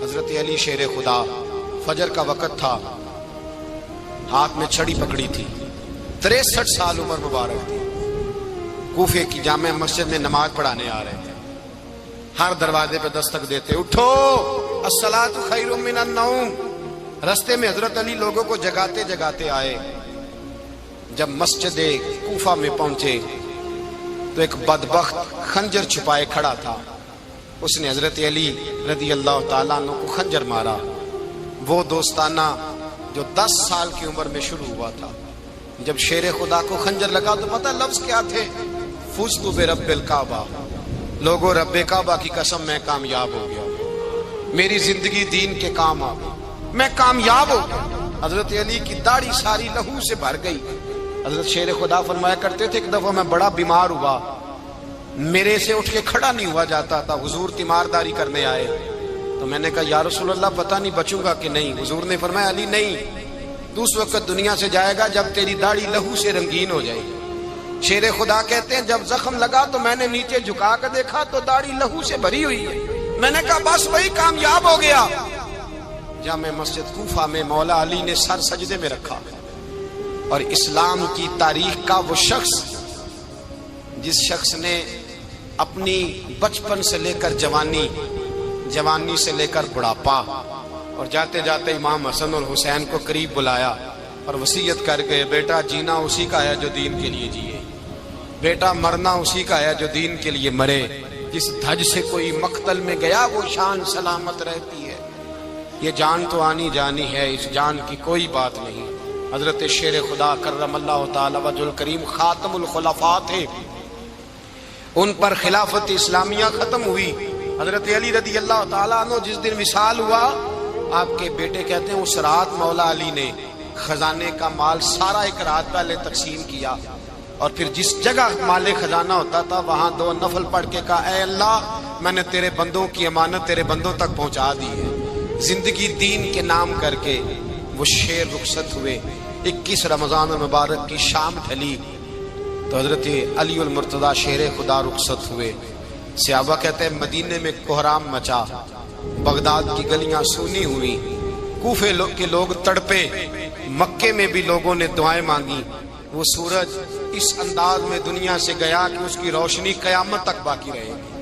حضرت علی شیر خدا، فجر کا وقت تھا، ہاتھ میں چھڑی پکڑی تھی، 63 سال عمر مبارک تھی، کوفے کی جامع مسجد میں نماز پڑھانے آ رہے تھے۔ ہر دروازے پہ دستک دیتے، اٹھو الصلاۃ خیر من النوم۔ رستے میں حضرت علی لوگوں کو جگاتے جگاتے آئے۔ جب مسجد کوفہ میں پہنچے تو ایک بدبخت خنجر چھپائے کھڑا تھا، اس نے حضرت علی رضی اللہ تعالیٰ عنہ کو خنجر مارا۔ وہ دوستانہ جو 10 سال کی عمر میں شروع ہوا تھا، جب شیر خدا کو خنجر لگا تو پتہ لفظ کیا تھے؟ فزت برب الکعبہ، لوگوں رب کعبہ کی قسم میں کامیاب ہو گیا، میری زندگی دین کے کام آ گئی، میں کامیاب ہو گیا۔ حضرت علی کی داڑھی ساری لہو سے بھر گئی۔ حضرت شیر خدا فرمایا کرتے تھے، ایک دفعہ میں بڑا بیمار ہوا، میرے سے اٹھ کے کھڑا نہیں ہوا جاتا تھا، حضور تیمارداری کرنے آئے تو میں نے کہا یا رسول اللہ پتہ نہیں بچوں گا کہ نہیں۔ حضور نے فرمایا علی نہیں، تو اس وقت دنیا سے جائے گا جب تیری داڑھی لہو سے رنگین ہو جائے گی۔ شیر خدا کہتے ہیں جب زخم لگا تو میں نے نیچے جھکا کر دیکھا تو داڑھی لہو سے بھری ہوئی ہے، میں نے کہا بس وہی کامیاب ہو گیا۔ جامع مسجد کوفہ میں مولا علی نے سر سجدے میں رکھا، اور اسلام کی تاریخ کا وہ شخص جس شخص نے اپنی بچپن سے لے کر جوانی، جوانی سے لے کر بڑھاپا، اور جاتے جاتے امام حسن اور حسین کو قریب بلایا اور وصیت کر گئے، بیٹا جینا اسی کا ہے جو دین کے لیے جیے، بیٹا مرنا اسی کا ہے جو دین کے لیے مرے، جس دھج سے کوئی مقتل میں گیا وہ شان سلامت رہتی ہے، یہ جان تو آنی جانی ہے، اس جان کی کوئی بات نہیں۔ حضرت شیر خدا کرم اللہ تعالی وجہ الکریم خاتم الخلفاء تھے، ان پر خلافت اسلامیہ ختم ہوئی۔ حضرت علی رضی اللہ تعالیٰ عنہ جس دن وصال ہوا، آپ کے بیٹے کہتے ہیں اس رات مولا علی نے خزانے کا مال سارا ایک رات پہلے تقسیم کیا، اور پھر جس جگہ مال خزانہ ہوتا تھا وہاں 2 نفل پڑھ کے کہا اے اللہ میں نے تیرے بندوں کی امانت تیرے بندوں تک پہنچا دی ہے۔ زندگی دین کے نام کر کے وہ شیر رخصت ہوئے۔ 21 رمضان المبارک کی شام ڈھلی تو حضرت علی المرتضیٰ شیر خدا رخصت ہوئے۔ صحابہ کہتے ہیں مدینے میں کوہرام مچا، بغداد کی گلیاں سونی ہوئی، کوفے کے لوگ تڑپے، مکے میں بھی لوگوں نے دعائیں مانگی۔ وہ سورج اس انداز میں دنیا سے گیا کہ اس کی روشنی قیامت تک باقی رہے گی،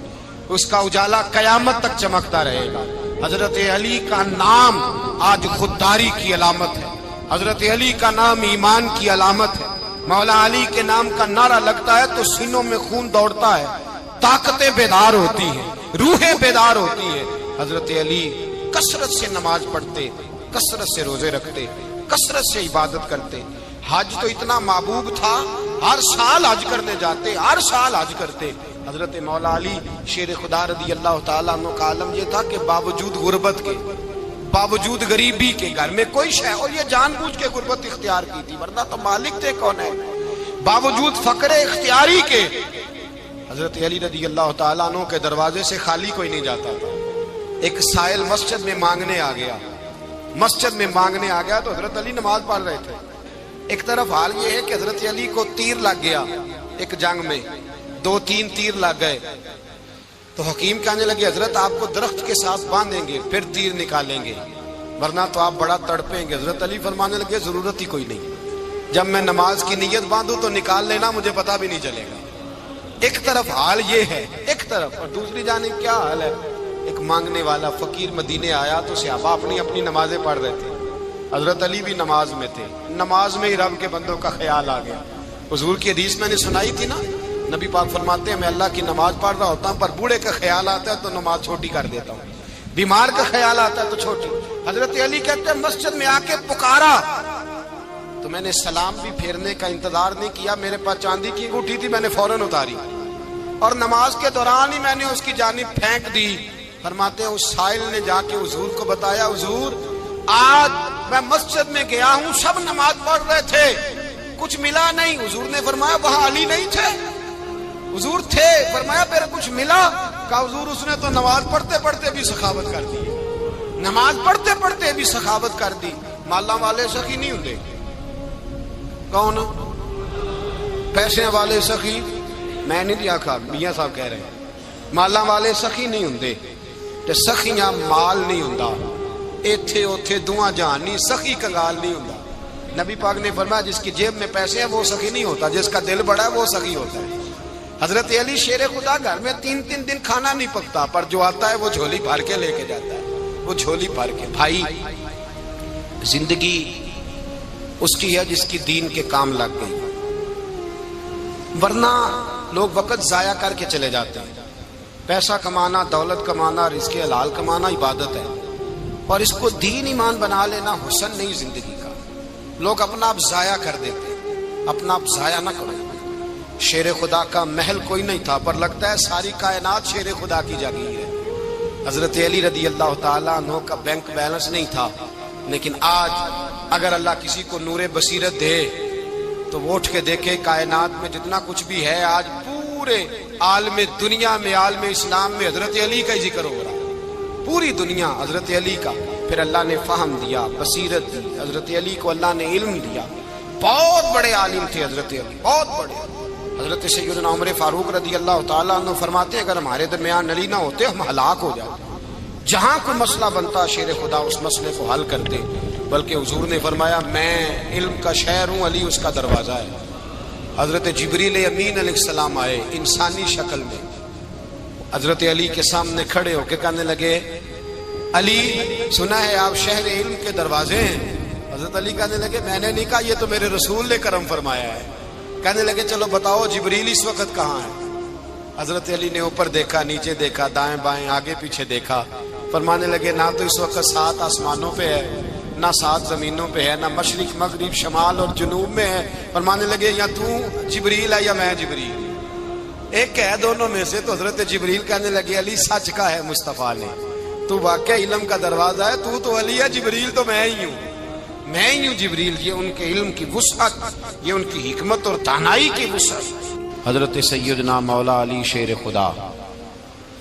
اس کا اجالا قیامت تک چمکتا رہے گا۔ حضرت علی کا نام آج خودداری کی علامت ہے، حضرت علی کا نام ایمان کی علامت ہے۔ مولا علی کے نام کا نعرہ لگتا ہے تو سینوں میں خون دوڑتا ہے، طاقتیں بیدار ہوتی ہیں، روحیں بیدار ہوتی ہیں۔ حضرت علی کثرت سے نماز پڑھتے، کثرت سے روزے رکھتے، کثرت سے عبادت کرتے۔ حج تو اتنا محبوب تھا، ہر سال حج کرنے جاتے، ہر سال حج کرتے۔ حضرت مولا علی شیر خدا رضی اللہ تعالیٰ عنہ کا عالم یہ تھا کہ باوجود غربت کے، باوجود غریبی کے، گھر میں کوئی شے، اور یہ جان بوجھ کے غربت اختیار کی تھی ورنہ تو مالک تھے کون ہے، باوجود فقر اختیاری کے حضرت علی رضی اللہ تعالیٰ عنہ کے دروازے سے خالی کوئی نہیں جاتا تھا۔ ایک سائل مسجد میں مانگنے آ گیا، مسجد میں مانگنے آ گیا تو حضرت علی نماز پڑھ رہے تھے۔ ایک طرف حال یہ ہے کہ حضرت علی کو تیر لگ گیا، ایک جنگ میں 2-3 تیر لگ گئے تو حکیم کہنے لگے حضرت آپ کو درخت کے ساتھ باندھیں گے پھر تیر نکالیں گے ورنہ تو آپ بڑا تڑپیں گے۔ حضرت علی فرمانے لگے ضرورت ہی کوئی نہیں، جب میں نماز کی نیت باندھوں تو نکال لینا، مجھے پتہ بھی نہیں چلے گا۔ ایک طرف حال یہ ہے، ایک طرف، اور دوسری جانب کیا حال ہے؟ ایک مانگنے والا فقیر مدینے آیا تو صحابہ اپنی اپنی نمازیں پڑھ رہے تھے، حضرت علی بھی نماز میں تھے، نماز میں ہی رب کے بندوں کا خیال آ گیا۔ حضور کی حدیث میں نے سنائی تھی نا، نبی پاک فرماتے ہیں میں اللہ کی نماز پڑھ رہا ہوتا ہوں پر بوڑھے کا خیال آتا ہے تو نماز چھوٹی کر دیتا ہوں، بیمار کا خیال آتا ہے تو چھوٹی۔ حضرت علی کہتے ہیں مسجد میں آ کے پکارا تو میں نے سلام بھی پھیرنے کا انتظار نہیں کیا، میرے پاس چاندی کی انگوٹھی تھی، میں نے فوراً اتاری اور نماز کے دوران ہی میں نے اس کی جانب پھینک دی۔ فرماتے ہیں اس سائل نے جا کے حضور کو بتایا حضور آج میں مسجد میں گیا ہوں، سب نماز پڑھ رہے تھے، کچھ ملا نہیں۔ حضور نے فرمایا وہاں علی نہیں تھے؟ حضور تھے۔ فرمایا پھر کچھ ملا؟ کہا حضور اس نے تو نماز پڑھتے پڑھتے بھی سخاوت کر دی، نماز پڑھتے پڑھتے بھی سخاوت کر دی۔ مالاں والے سخی نہیں ہوندے، کون پیسے والے سخی؟ میں نہیں دیا کھا، میاں صاحب کہہ رہے ہیں مالاں والے سخی نہیں ہوندے، تے سخیاں مال نہیں ہوندا، ایتھے اوتھے دعاں جہان نہیں، سخی کنگال نہیں ہوندا۔ نبی پاک نے فرمایا جس کی جیب میں پیسے ہیں وہ سخی نہیں ہوتا، جس کا دل بڑا ہے وہ سخی ہوتا ہے۔ حضرت علی شیر خدا گھر میں 3 دن کھانا نہیں پکتا، پر جو آتا ہے وہ جھولی بھر کے لے کے جاتا ہے، وہ جھولی بھر کے۔ بھائی زندگی اس کی ہے جس کی دین کے کام لگ گئی، ورنہ لوگ وقت ضائع کر کے چلے جاتے ہیں۔ پیسہ کمانا، دولت کمانا، رزق حلال کمانا عبادت ہے، اور اس کو دین ایمان بنا لینا حسن نہیں زندگی کا۔ لوگ اپنا آپ ضائع کر دیتے ہیں، اپنا آپ ضائع نہ کرو۔ شیر خدا کا محل کوئی نہیں تھا، پر لگتا ہے ساری کائنات شیر خدا کی جاگیر ہے۔ حضرت علی رضی اللہ تعالیٰ عنہ کا بینک بیلنس نہیں تھا، لیکن آج اگر اللہ کسی کو نور بصیرت دے تو وہ اٹھ کے دیکھے کائنات میں جتنا کچھ بھی ہے، آج پورے عالم دنیا میں، عالم اسلام میں حضرت علی کا ہی ذکر ہو رہا ہے، پوری دنیا حضرت علی کا۔ پھر اللہ نے فہم دیا، بصیرت دی، حضرت علی کو اللہ نے علم دیا۔ بہت بڑے عالم تھے حضرت علی، بہت بڑے۔ حضرت سیدنا عمر فاروق رضی اللہ تعالیٰ عنہ فرماتے ہیں اگر ہمارے درمیان علی نہ ہوتے ہم ہلاک ہو جاتے، جہاں کوئی مسئلہ بنتا شیر خدا اس مسئلے کو حل کرتے۔ بلکہ حضور نے فرمایا میں علم کا شہر ہوں، علی اس کا دروازہ ہے۔ حضرت جبریل امین علیہ السلام آئے انسانی شکل میں، حضرت علی کے سامنے کھڑے ہو کے کہنے لگے علی سنا ہے آپ شہر علم کے دروازے ہیں۔ حضرت علی کہنے لگے میں نے نہیں کہا، یہ تو میرے رسول نے کرم فرمایا ہے۔ کہنے لگے چلو بتاؤ جبریل اس وقت کہاں ہے؟ حضرت علی نے اوپر دیکھا، نیچے دیکھا، دائیں بائیں آگے پیچھے دیکھا، فرمانے لگے نہ تو اس وقت 7 آسمانوں پہ ہے، نہ 7 زمینوں پہ ہے، نہ مشرق مغرب شمال اور جنوب میں ہے۔ فرمانے لگے یا تو جبریل ہے یا میں جبریل، ایک ہے دونوں میں سے۔ تو حضرت جبریل کہنے لگے علی سچ کا ہے مصطفیٰ نے، تو واقعہ علم کا دروازہ ہے، تو علی ہے، جبریل تو میں ہی ہوں، میں ہی ہوں جبریل۔ یہ ان کے علم کی وسعت، یہ ان کی حکمت اور دانائی کی وسعت۔ حضرت سیدنا مولا علی شیر خدا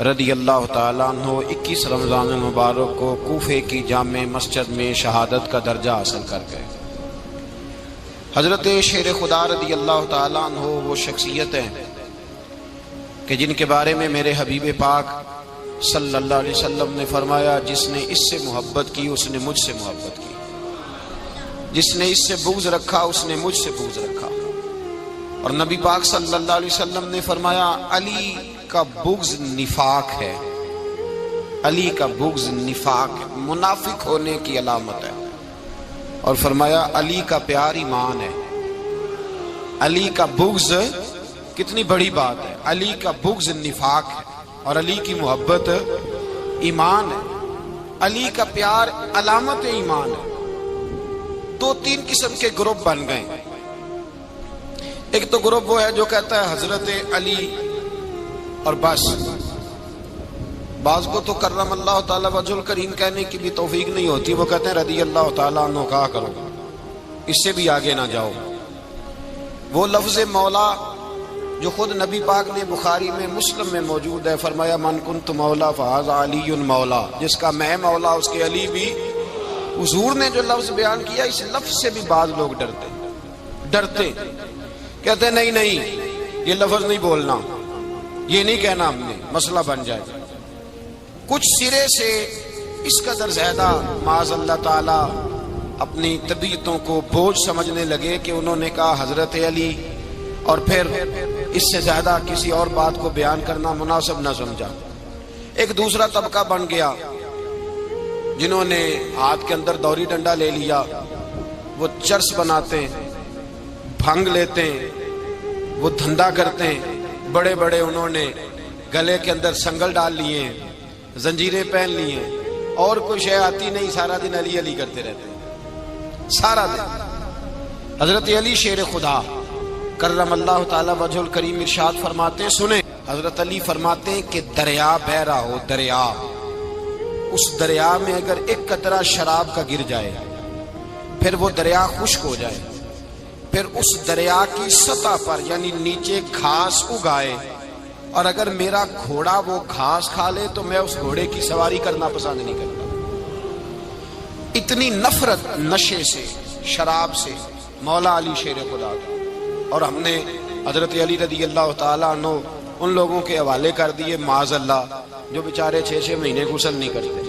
رضی اللہ تعالیٰ عنہ 21 رمضان المبارک کو کوفے کی جامع مسجد میں شہادت کا درجہ حاصل کر گئے۔ حضرت شیر خدا رضی اللہ تعالیٰ عنہ وہ شخصیت ہیں کہ جن کے بارے میں میرے حبیب پاک صلی اللہ علیہ وسلم نے فرمایا جس نے اس سے محبت کی اس نے مجھ سے محبت کی، جس نے اس سے بغض رکھا اس نے مجھ سے بغض رکھا۔ اور نبی پاک صلی اللہ علیہ وسلم نے فرمایا علی کا بغض نفاق ہے، علی کا بغض نفاق ہے، منافق ہونے کی علامت ہے۔ اور فرمایا علی کا پیار ایمان ہے، علی کا بغض کتنی بڑی بات ہے، علی کا بغض نفاق ہے اور علی کی محبت ایمان ہے، علی کا پیار علامت ایمان ہے۔ 2-3 قسم کے گروپ بن گئے۔ ایک تو گروپ وہ ہے جو کہتا ہے حضرت علی اور بس، بعض کو تو کرم اللہ تعالیٰ وجہ الکریم کہنے کی بھی توفیق نہیں ہوتی، وہ کہتے ہیں رضی اللہ تعالیٰ عنہ کہا کرو، اس سے بھی آگے نہ جاؤ۔ وہ لفظ مولا جو خود نبی پاک نے بخاری میں مسلم میں موجود ہے، فرمایا من کنت مولا فہذا علی مولا، جس کا میں مولا اس کے علی بھی۔ حضور نے جو لفظ بیان کیا اس لفظ سے بھی بعض لوگ ڈرتے کہتے نہیں نہیں یہ لفظ نہیں بولنا، یہ نہیں کہنا ہم نے، مسئلہ بن جائے۔ کچھ سرے سے اس قدر زیادہ معاذ اللہ تعالی اپنی طبیعتوں کو بوجھ سمجھنے لگے کہ انہوں نے کہا حضرت علی، اور پھر اس سے زیادہ کسی اور بات کو بیان کرنا مناسب نہ سمجھا۔ ایک دوسرا طبقہ بن گیا جنہوں نے ہاتھ کے اندر دوری ڈنڈا لے لیا، وہ چرس بناتے ہیں، بھنگ لیتے ہیں، وہ دھندا کرتے ہیں، بڑے بڑے انہوں نے گلے کے اندر سنگل ڈال لیے ہیں، زنجیریں پہن لی ہیں، اور کوئی شے آتی نہیں، سارا دن علی علی کرتے رہتے ہیں سارا دن۔ حضرت علی شیر خدا کرم اللہ تعالی وجہ الکریم ارشاد فرماتے ہیں، سنیں حضرت علی فرماتے ہیں کہ دریا بہ رہا ہو، دریا، اس دریا میں اگر ایک قطرہ شراب کا گر جائے پھر وہ دریا خشک ہو جائے، پھر اس دریا کی سطح پر یعنی نیچے گھاس اگائے، اور اگر میرا گھوڑا وہ گھاس کھا لے تو میں اس گھوڑے کی سواری کرنا پسند نہیں کرتا۔ اتنی نفرت نشے سے، شراب سے مولا علی شیر خدا کا۔ اور ہم نے حضرت علی رضی اللہ تعالیٰ عنہ ان لوگوں کے حوالے کر دیے معاذ اللہ جو بیچارے 6 مہینے غسل نہیں کرتے،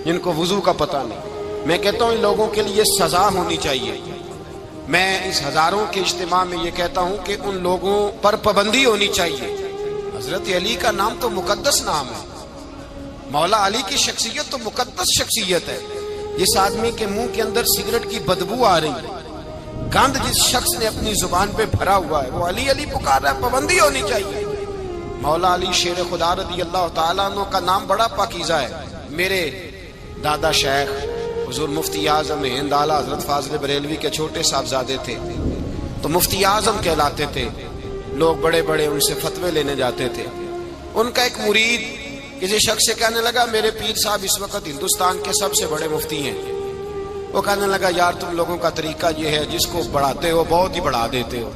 جن کو وضو کا پتہ نہیں. میں کہتا ہوں ان لوگوں کے لیے سزا ہونی چاہیے. میں اس ہزاروں کے اجتماع میں یہ کہتا ہوں کہ ان لوگوں پر پابندی ہونی چاہیے. حضرت علی کا نام تو مقدس نام ہے، مولا علی کی شخصیت تو مقدس شخصیت ہے. جس آدمی کے منہ کے اندر سگریٹ کی بدبو آ رہی ہے، گند جس شخص نے اپنی زبان پہ بھرا ہوا ہے، وہ علی علی پکار رہا ہے. پابندی ہونی چاہیے. مولا علی شیر خدا رضی اللہ تعالیٰ عنہ کا نام بڑا پاکیزہ ہے. میرے دادا شیخ حضور مفتی اعظم ہند اعلیٰ حضرت فاضل بریلوی کے چھوٹے صاحبزادے تھے، تو مفتی اعظم کہلاتے تھے. لوگ بڑے بڑے ان سے فتوے لینے جاتے تھے. ان کا ایک مرید کسی شخص سے کہنے لگا میرے پیر صاحب اس وقت ہندوستان کے سب سے بڑے مفتی ہیں. وہ کہنے لگا یار تم لوگوں کا طریقہ یہ ہے، جس کو بڑھاتے ہو بہت ہی بڑھا دیتے ہو.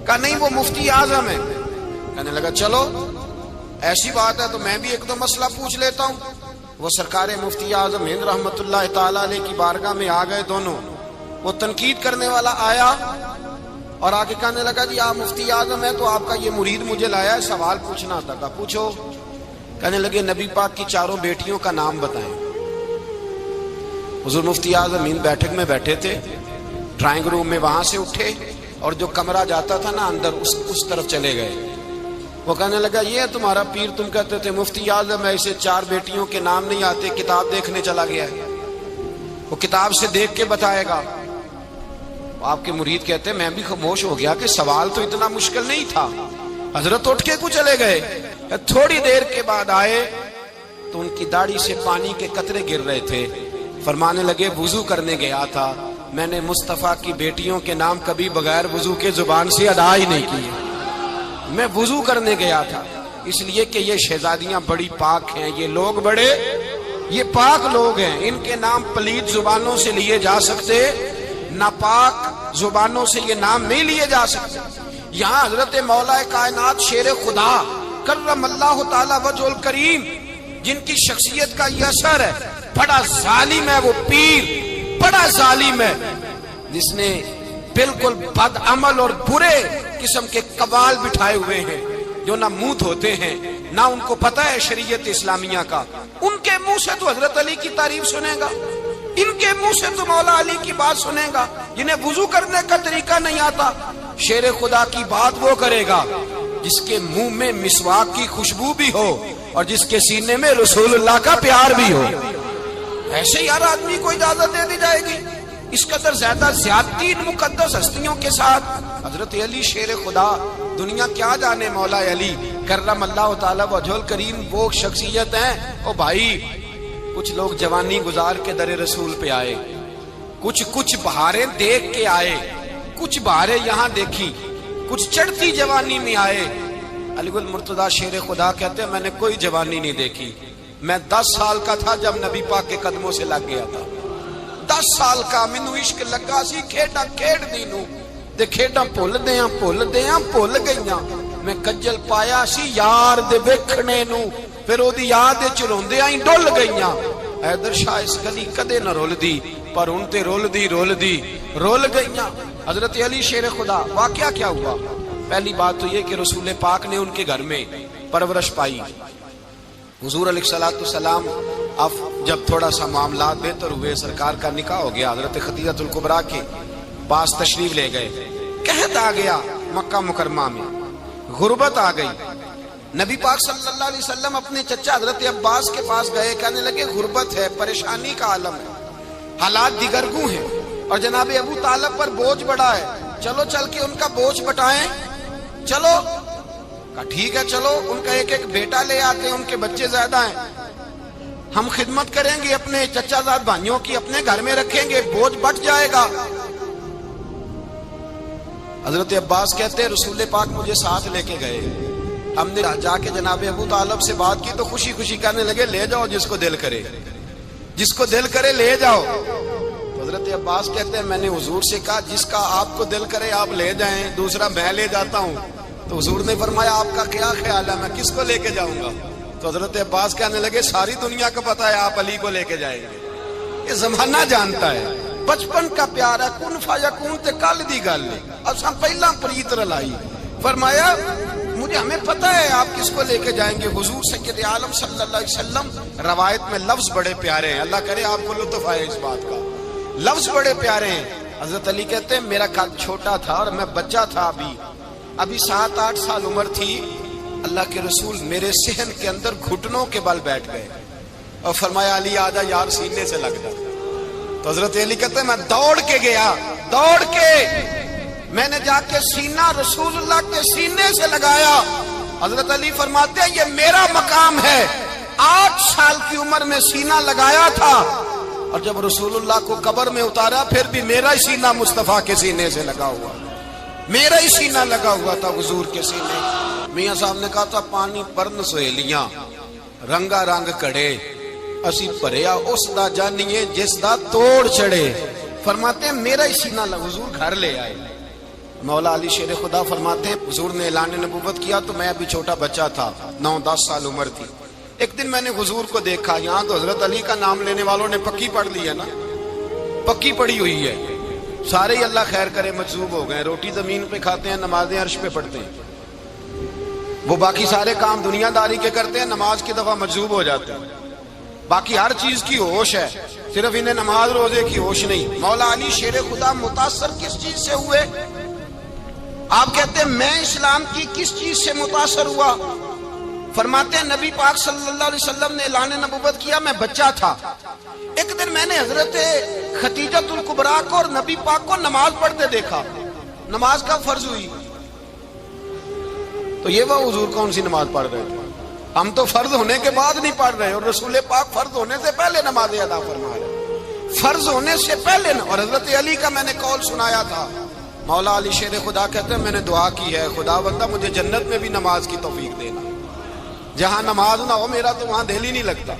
کہا نہیں وہ مفتی اعظم ہے. کہنے لگا چلو ایسی بات ہے تو میں بھی ایک دو مسئلہ پوچھ لیتا ہوں. وہ سرکار مفتی اعظم ہند رحمت اللہ تعالیٰ علیہ کی بارگاہ میں آ گئے دونوں. وہ تنقید کرنے والا آیا اور آگے کہنے لگا جی آپ مفتی اعظم ہے تو آپ کا یہ مرید مجھے لایا ہے، سوال پوچھنا تھا. کہا پوچھو. کہنے لگے نبی پاک کی 4 بیٹیوں کا نام بتائیں. حضور مفتی اعظم ہند بیٹھک میں بیٹھے تھے، ڈرائنگ روم میں وہاں سے اٹھے اور جو کمرہ جاتا تھا نا اندر اس طرف چلے گئے. وہ کہنے لگا یہ ہے تمہارا پیر، تم کہتے تھے مفتی اعظم ہے، اسے 4 بیٹیوں کے نام نہیں آتے، کتاب دیکھنے چلا گیا ہے، وہ کتاب سے دیکھ کے بتائے گا. آپ کے مرید کہتے میں بھی خاموش ہو گیا کہ سوال تو اتنا مشکل نہیں تھا. حضرت اٹھ کے کو چلے گئے. تھوڑی دیر کے بعد آئے تو ان کی داڑھی سے پانی کے قطرے گر رہے تھے. فرمانے لگے وضو کرنے گیا تھا، میں نے مصطفیٰ کی بیٹیوں کے نام کبھی بغیر وضو کے زبان سے ادا ہی نہیں کیے. میں وضو کرنے گیا تھا اس لیے کہ یہ شہزادیاں بڑی پاک ہیں، یہ لوگ بڑے یہ پاک لوگ ہیں، ان کے نام پلید زبانوں سے لیے جا سکتے، ناپاک زبانوں سے یہ نام نہیں لیے جا سکتے. یہاں حضرت مولا کائنات شیر خدا کرم اللہ تعالی وجہ الکریم جن کی شخصیت کا یہ اثر ہے، بڑا ظالم ہے وہ پیر، بڑا ظالم ہے جس نے بالکل بد عمل اور برے قسم کے قوال بٹھائے ہوئے ہیں، جو نہ منہ دھوتے ہیں نہ ان کو پتہ ہے شریعت اسلامیہ کا. ان کے منہ سے تو حضرت علی کی تعریف سنے گا، ان کے منہ سے تو مولا علی کی بات سنے گا. جنہیں وضو کرنے کا طریقہ نہیں آتا، شیر خدا کی بات وہ کرے گا جس کے منہ میں مسواک کی خوشبو بھی ہو اور جس کے سینے میں رسول اللہ کا پیار بھی ہو. ایسے ہی ہر آدمی کو اجازت دے دی جائے گی؟ اس قدر زیادہ زیادتی ان مقدس ہستیوں کے ساتھ. حضرت علی شیر خدا، دنیا کیا جانے مولا علی کرم اللہ تعالی وجہ الکریم وہ شخصیت ہیں. او بھائی کچھ لوگ جوانی گزار کے در رسول پہ آئے، کچھ بہاریں دیکھ کے آئے، کچھ بہاریں یہاں دیکھی، کچھ چڑھتی جوانی میں آئے. علی گل مرتضیٰ شیر خدا کہتے ہیں میں نے کوئی جوانی نہیں دیکھی. میں 10 سال کا تھا جب نبی پاک کے قدموں سے لگ گیا تھا. 10 سال کا مینو عشق لگا سی، کھیڈا کھیڈ دی نو تے کھیڈا بھول گئیاں. میں کجل پایا سی یار دے ویکھنے نو، پھر او دی یاد وچ روندیاں ہی ڈل گئیاں. حیدر شاہ اس گلی کدے نہ رول دی، پر ان تے رول دی رول گئیاں. حضرت علی شیر خدا، واقعہ کیا ہوا؟ پہلی بات تو یہ کہ رسول پاک نے ان کے گھر میں پرورش پائی. حضور علیہ الصلوۃ والسلام اب جب تھوڑا سا معاملات بہتر ہوئے، سرکار کا نکاح ہو گیا، حضرت خدیجہ الکبریٰ کے پاس تشریف لے گئے. قحط آ گیا مکہ مکرمہ میں، غربت آ گئی. نبی پاک صلی اللہ علیہ وسلم اپنے چچا حضرت عباس کے پاس گئے، کہنے لگے غربت ہے، پریشانی کا عالم ہے، حالات دیگرگوں ہیں اور جناب ابو طالب پر بوجھ بڑا ہے، چلو چل کے ان کا بوجھ بٹائیں. چلو کہا ٹھیک ہے چلو، ان کا ایک بیٹا لے آتے ہیں، ان کے بچے زیادہ ہیں، ہم خدمت کریں گے اپنے چچا زاد بھائیوں کی، اپنے گھر میں رکھیں گے، بوجھ بٹ جائے گا. حضرت عباس کہتے ہیں رسول پاک مجھے ساتھ لے کے گئے. ہم نے جا کے جناب ابو طالب سے بات کی تو خوشی خوشی کہنے لگے لے جاؤ جس کو دل کرے، جس کو دل کرے لے جاؤ. حضرت عباس کہتے ہیں میں نے حضور سے کہا جس کا آپ کو دل کرے آپ لے جائیں، دوسرا میں لے جاتا ہوں. تو حضور نے فرمایا آپ کا کیا خیال ہے، میں کس کو لے کے جاؤں گا؟ تو حضرت عباس کہنے لگے ساری دنیا کو پتا ہے آپ علی کو لے کے جائیں گے، یہ زمانہ جانتا ہے، بچپن کا پیار ہے، کن فیکون تے کل دی گل ہے، اساں پہلا پریت رلائی. فرمایا مجھے ہمیں پتہ ہے آپ کس کو لے کے جائیں گے. حضور سید عالم صلی اللہ علیہ وسلم. روایت میں لفظ بڑے پیارے ہیں, اللہ کرے آپ کو لطف آئے اس بات کا. لفظ بڑے پیارے ہیں. حضرت علی کہتے ہیں میرا قد چھوٹا تھا اور میں بچہ تھا, ابھی 7-8 سال عمر تھی. اللہ کے رسول میرے صحن کے اندر گھٹنوں کے بل بیٹھ گئے اور فرمایا علی آجا یار سینے سے لگ جا. تو حضرت علی کہتے ہیں میں دوڑ کے گیا, دوڑ کے میں نے جا کے سینہ رسول اللہ کے سینے سے لگایا. حضرت علی فرماتے ہیں یہ میرا مقام ہے. 8 سال کی عمر میں سینہ لگایا تھا اور جب رسول اللہ کو قبر میں اتارا پھر بھی میرا ہی سینہ مصطفیٰ کے سینے سے لگا ہوا, میرا ہی سینہ لگا ہوا تھا حضور کے سینے. میاں صاحب نے کہا تھا پانی پرن سہیلیاں رنگا رنگ کڑے اسی بھریا اس دا جانیے جس دا توڑ چڑھے. فرماتے ہیں میرا ہی سینہ لگا. حضور گھر لے آئے. مولا علی شیر خدا فرماتے ہیں حضور نے اعلان نبوت کیا تو میں ابھی چھوٹا بچہ تھا, 9-10 سال عمر تھی. ایک دن میں نے حضور کو دیکھا. یہاں تو حضرت علی کا نام لینے والوں نے پکی پڑھ لی ہے نا, پکی پڑھی ہوئی ہے. سارے ہی اللہ خیر کرے مجذوب ہو گئے. روٹی زمین پہ کھاتے ہیں, نمازیں عرش پہ پڑھتے ہیں. وہ باقی سارے کام دنیا داری کے کرتے ہیں, نماز کی دفعہ مجذوب ہو جاتے ہیں. باقی ہر چیز کی ہوش ہے, صرف انہیں نماز روزے کی ہوش نہیں. مولا علی شیر خدا متاثر کس چیز سے ہوئے؟ آپ کہتے ہیں میں اسلام کی کس چیز سے متاثر ہوا؟ فرماتے ہیں نبی پاک صلی اللہ علیہ وسلم نے اعلان نبوت کیا, میں بچہ تھا. ایک دن میں نے حضرت خدیجۃ الکبریٰ کو اور نبی پاک کو نماز پڑھتے دیکھا. نماز کا فرض ہوئی تو یہ وہ حضور کون سی نماز پڑھ رہے تھے؟ ہم تو فرض ہونے کے بعد نہیں پڑھ رہے, اور رسول پاک فرض ہونے سے پہلے نماز ادا فرما رہے, فرض ہونے سے پہلے. اور حضرت علی کا میں نے قول سنایا تھا. مولا علی شیر خدا کہتے ہیں میں نے دعا کی ہے خدا بندہ مجھے جنت میں بھی نماز کی توفیق دینا, جہاں نماز نہ ہو میرا تو وہاں دل ہی نہیں لگتا.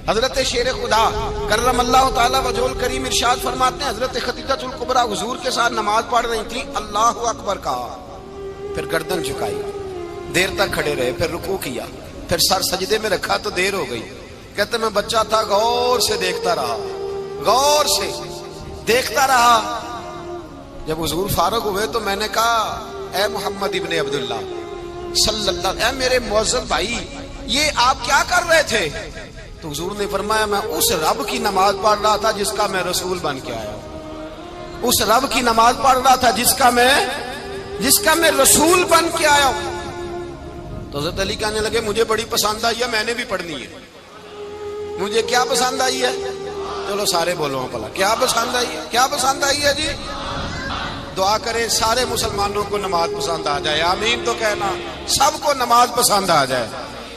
حضرت شیر خدا کرم اللہ تعالی وجہ الکریم ارشاد فرماتے ہیں حضرت خدیجۃ الکبریٰ حضور کے ساتھ نماز پڑھ رہی تھی. اللہ اکبر کہا, پھر گردن جھکائی, دیر تک کھڑے رہے, پھر رکوع کیا, پھر سر سجدے میں رکھا تو دیر ہو گئی. کہتے میں بچہ تھا, غور سے دیکھتا رہا, غور سے دیکھتا رہا. جب حضور فارغ ہوئے تو میں نے کہا اے محمد ابن عبداللہ صلی اللہ, اے میرے معزز بھائی یہ آپ کیا کر رہے تھے؟ تو حضور نے فرمایا میں اس رب کی نماز پڑھ رہا تھا جس کا میں رسول بن کے آیا ہوں, اس رب کی نماز پڑھ رہا تھا جس کا میں رسول بن کے آیا ہوں. تو حضرت علی کہنے لگے مجھے بڑی پسند آئی ہے, میں نے بھی پڑھنی ہے. مجھے کیا پسند آئی ہے؟ چلو سارے بولو پلا, کیا پسند آئی ہے؟ کیا پسند آئی ہے جی؟ دعا کریں سارے مسلمانوں کو نماز پسند آ جائے, آمین تو کہنا. سب کو نماز پسند آ جائے.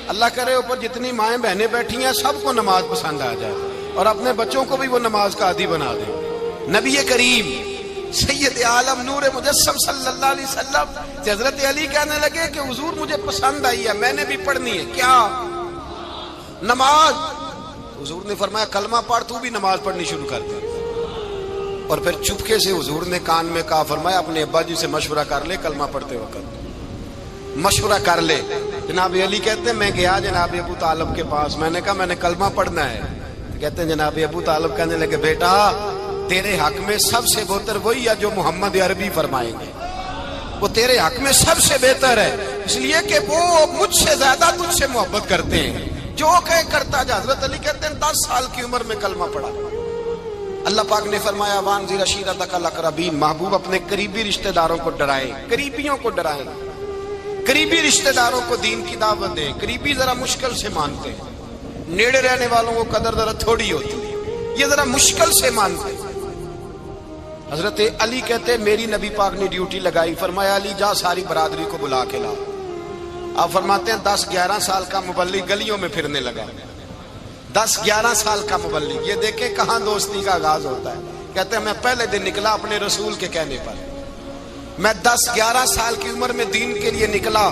اللہ کرے اوپر جتنی مائیں بہنیں بیٹھی ہیں سب کو نماز پسند آ جائے, اور اپنے بچوں کو بھی وہ نماز کا عادی بنا دیں. نبی کریم سید عالم نور مجسم صلی اللہ علیہ وسلم سے حضرت علی کہنے لگے کہ حضور مجھے پسند آئی ہے, میں نے بھی پڑھنی ہے. کیا؟ نماز. حضور نے فرمایا کلمہ پڑھ, تو بھی نماز پڑھنی شروع کر دے. اور پھر چپکے سے حضور نے کان میں کہا, فرمایا اپنے ابا جی سے مشورہ کر لے, کلمہ پڑھتے وقت مشورہ کر لے. جناب علی کہتے ہیں میں گیا جناب ابو طالب کے پاس, میں نے کہا میں نے کلمہ پڑھنا ہے. کہتے ہیں جناب ابو طالب کہنے لگے بیٹا تیرے حق میں سب سے بہتر وہی ہے جو محمد عربی فرمائیں گے, وہ تیرے حق میں سب سے بہتر ہے, اس لیے کہ وہ مجھ سے زیادہ تجھ سے محبت کرتے ہیں, جو کہے کرتا جا. حضرت علی کہتے ہیں 10 سال کی عمر میں کلمہ پڑھا. اللہ پاک نے فرمایا وانذر عشیرتک الاقربین, محبوب اپنے قریبی رشتہ داروں کو ڈرائیں, قریبیوں کو ڈرائیں, قریبی رشتہ داروں کو دین کی دعوت دیں. قریبی ذرا مشکل سے مانتے ہیں, نیڑے رہنے والوں کو قدر ذرا تھوڑی ہوتی ہے, یہ ذرا مشکل سے مانتے ہیں. حضرت علی کہتے میری نبی پاک نے ڈیوٹی لگائی, فرمایا علی جا ساری برادری کو بلا کے لا. آپ فرماتے ہیں 10-11 سال کا مبلغ گلیوں میں پھرنے لگا, 10-11 سال کا مبلغ. یہ دیکھیں کہاں دوستی کا آغاز ہوتا ہے. کہتے ہیں میں پہلے دن نکلا اپنے رسول کے کہنے پر, میں 10-11 سال کی عمر میں دین کے لیے نکلا,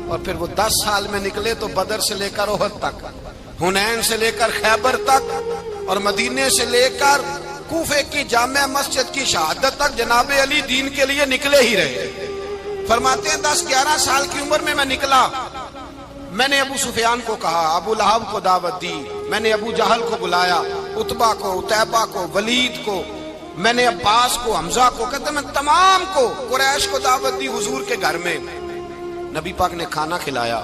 اور پھر وہ 10 سال میں نکلے تو بدر سے لے کر احد تک, حنین سے لے کر خیبر تک, اور مدینے سے لے کر کوفے کی جامع مسجد کی شہادت تک جناب علی دین کے لیے نکلے ہی رہے. فرماتے ہیں 10-11 سال کی عمر میں نکلا. میں نے ابو سفیان کو کہا, ابو لہب کو دعوت دی, میں نے ابو جہل کو بلایا, عتبہ کو, عتیبہ کو, ولید کو, میں نے عباس کو, حمزہ کو, کہتے میں تمام کو قریش کو دعوت دی حضور کے گھر میں. نبی پاک نے کھانا کھلایا،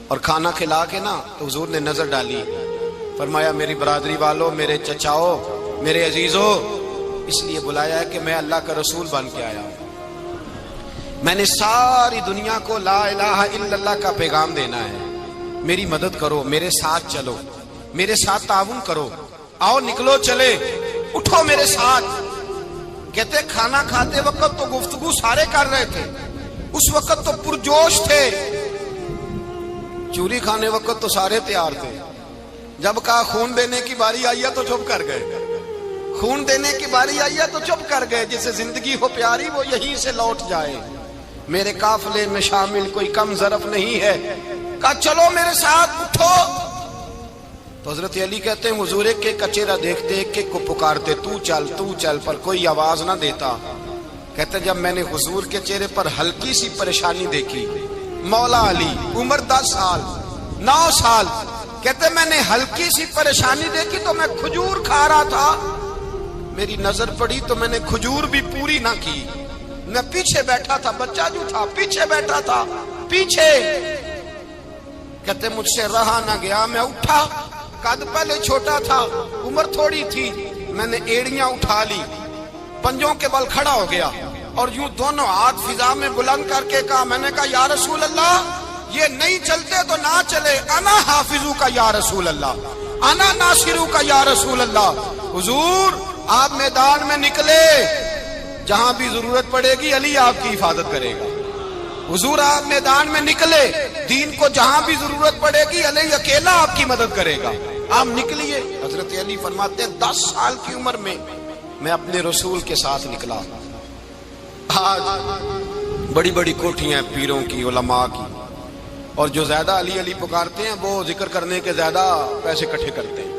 اور کھانا کھلا کے نا تو حضور نے نظر ڈالی، فرمایا میری برادری والوں، میرے چچاؤ، میرے عزیزو، اس لیے بلایا ہے کہ میں اللہ کا رسول بن کے آیا ہوں، میں نے ساری دنیا کو لا الہ الا اللہ کا پیغام دینا ہے، میری مدد کرو، میرے ساتھ چلو، میرے ساتھ تعاون کرو، آؤ نکلو چلے، اٹھو میرے ساتھ۔ کہتے کھانا کھاتے وقت تو گفتگو سارے کر رہے تھے، اس وقت تو پرجوش تھے، چوری کھانے وقت تو سارے تیار تھے، جب کہا خون دینے کی باری آئی ہے تو چپ کر گئے، خون دینے کی باری آئی ہے تو چپ کر گئے، جسے زندگی ہو پیاری وہ یہیں سے لوٹ جائے، میرے قافلے میں شامل کوئی کم ظرف نہیں ہے، کہا چلو میرے ساتھ اٹھو۔ تو حضرت علی کہتے ہیں حضور ایک ایک کا چہرہ دیکھتے، ایک ایک کو پکارتے، تو چل، پر کوئی آواز نہ دیتا۔ کہتے جب میں نے حضور کے چہرے پر ہلکی سی پریشانی دیکھی، مولا علی عمر 10 سال 9 سال، کہتے میں نے ہلکی سی پریشانی دیکھی تو میں کھجور کھا رہا تھا، میری نظر پڑی تو میں نے کھجور بھی پوری نہ کی، میں پیچھے بیٹھا تھا، بچہ جو تھا پیچھے بیٹھا تھا، پیچھے۔ کہتے مجھ سے رہا نہ گیا، میں اٹھا، قد پہلے چھوٹا تھا، عمر تھوڑی تھی، میں نے ایڑیاں اٹھا لی، پنجوں کے بل کھڑا ہو گیا، اور یوں دونوں ہاتھ فضا میں بلند کر کے کہا، میں نے کہا یا رسول اللہ یہ نہیں چلتے تو نہ چلے، انا حافظو کا یا رسول اللہ، انا ناصرو کا یا رسول اللہ۔ حضور آپ میدان میں نکلے، جہاں بھی ضرورت پڑے گی علی آپ کی حفاظت کرے گا، حضور آپ میدان میں نکلے، دین کو جہاں بھی ضرورت پڑے گی علی اکیلا آپ کی مدد کرے گا، آپ نکلیے۔ حضرت علی فرماتے ہیں 10 سال کی عمر میں میں اپنے رسول کے ساتھ نکلا۔ آج بڑی بڑی کوٹھیاں پیروں کی، علماء کی، اور جو زیادہ علی علی پکارتے ہیں وہ ذکر کرنے کے زیادہ پیسے اکٹھے کرتے ہیں،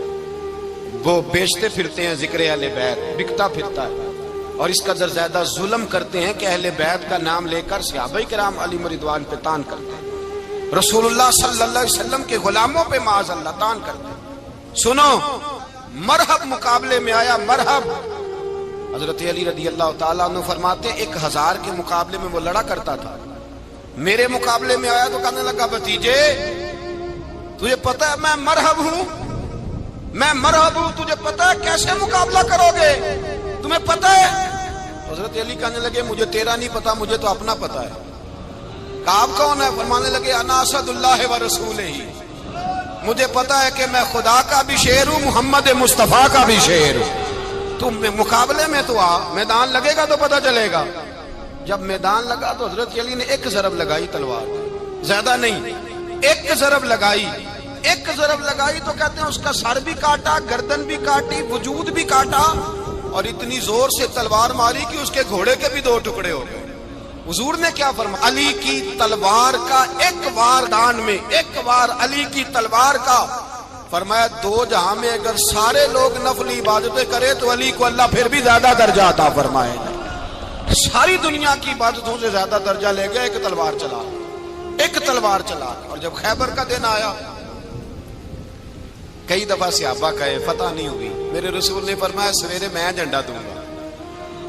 وہ بیچتے پھرتے ہیں ذکر اہل بیت، بکتا پھرتا ہے، اور اس قدر زیادہ ظلم کرتے ہیں کہ اہل بیت کا نام لے کر صحابہ کرام علی رضوان پہ تان کرتے ہیں، رسول اللہ صلی اللہ علیہ وسلم کے غلاموں پہ معاذ اللہ تان کرتے ہیں۔ سنو، مرحب مقابلے میں آیا، مرحب۔ حضرت علی رضی اللہ تعالیٰ عنہ فرماتے 1000 کے مقابلے میں وہ لڑا کرتا تھا، میرے مقابلے میں آیا تو کہنے لگا بھتیجے تجھے پتا ہے میں مرحب ہوں، میں مرحب ہوں، تجھے پتا ہے کیسے مقابلہ کرو گے، تمہیں پتا ہے؟ حضرت علی کہنے لگے مجھے تیرا نہیں پتا، مجھے تو اپنا پتا ہے۔ کہا آپ کون ہے؟ فرمانے لگے انا اسد اللہ و رسولہ، مجھے پتا ہے کہ میں خدا کا بھی شیر ہوں، محمد مصطفیٰ کا بھی شیر ہوں، تم مقابلے میں تو آ، میدان لگے گا تو پتہ چلے گا۔ جب میدان لگا تو حضرت علی نے ایک ضرب لگائی تلوار، زیادہ نہیں، ایک ضرب لگائی، ایک ضرب لگائی تو کہتے ہیں اس کا سر بھی کاٹا، گردن بھی کاٹی، وجود بھی کاٹا، اور اتنی زور سے تلوار ماری کہ اس کے گھوڑے کے بھی 2 ٹکڑے ہو گئے۔ حضور نے کیا فرمایا؟ علی کی تلوار کا ایک وار دان میں، ایک وار علی کی تلوار کا، فرمایا 2 جہاں میں اگر سارے لوگ نفلی عبادتیں کرے تو علی کو اللہ پھر بھی زیادہ درجہ عطا فرمائے گا، ساری دنیا کی عبادتوں سے زیادہ درجہ لے گیا ایک تلوار چلا، ایک تلوار چلا۔ اور جب خیبر کا دن آیا، کئی دفعہ صحابہ کہے فتح نہیں ہوئی، میرے رسول نے فرمایا سویرے میں جھنڈا دوں گا،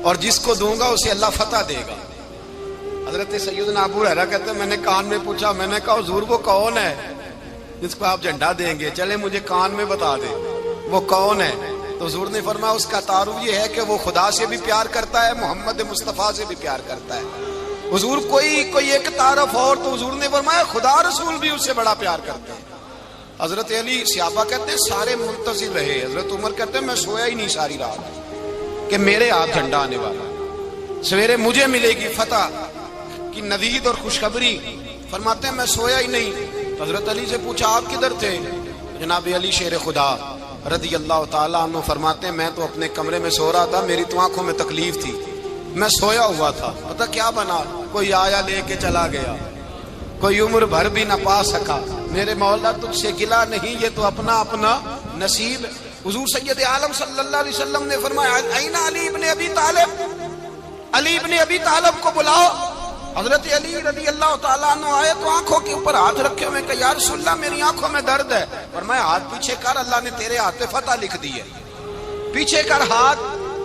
اور جس کو دوں گا اسے اللہ فتح دے گا۔ حضرت سیدنا ابو ہریرہ کہتے ہیں میں نے کان میں پوچھا، میں نے کہا حضور وہ کون ہے جس کو آپ جھنڈا دیں گے؟ چلے مجھے کان میں بتا دیں وہ کون ہے۔ تو حضور نے فرمایا اس کا تعارف یہ ہے کہ وہ خدا سے بھی پیار کرتا ہے، محمد مصطفیٰ سے بھی پیار کرتا ہے۔ حضور کوئی ایک تعارف اور، تو حضور نے فرمایا خدا رسول بھی اس سے بڑا پیار کرتے ہیں۔ حضرت علی صحابہ کہتے ہیں سارے منتظر رہے، حضرت عمر کہتے ہیں میں سویا ہی نہیں ساری رات کہ میرے ہاتھ جھنڈا آنے والا، سویرے مجھے ملے گی فتح کی نوید اور خوشخبری۔ فرماتے ہیں میں سویا ہی نہیں۔ حضرت علی سے پوچھا آپ کدھر تھے؟ جناب علی شیر خدا رضی اللہ تعالیٰ عنہ فرماتے ہیں میں تو اپنے کمرے میں سو رہا تھا، میری تو آنکھوں میں تکلیف تھی، میں سویا ہوا تھا، پتہ کیا بنا، کوئی آیا لے کے چلا گیا، کوئی عمر بھر بھی نہ پا سکا، میرے مولا تجھ سے گلا نہیں، یہ تو اپنا اپنا نصیب۔ حضور سید عالم صلی اللہ علیہ وسلم نے فرمایا این علی ابن ابی طالب، علی ابن ابی طالب کو بلاؤ۔ حضرت علی رضی اللہ تعالیٰ عنہ آئے تو آنکھوں کے اوپر ہاتھ رکھے ہوئے کہ یا رسول اللہ میری آنکھوں میں درد ہے، فرمایا ہاتھ پیچھے کر، اللہ نے تیرے ہاتھ پہ فتح لکھ دی ہے، پیچھے کر ہاتھ۔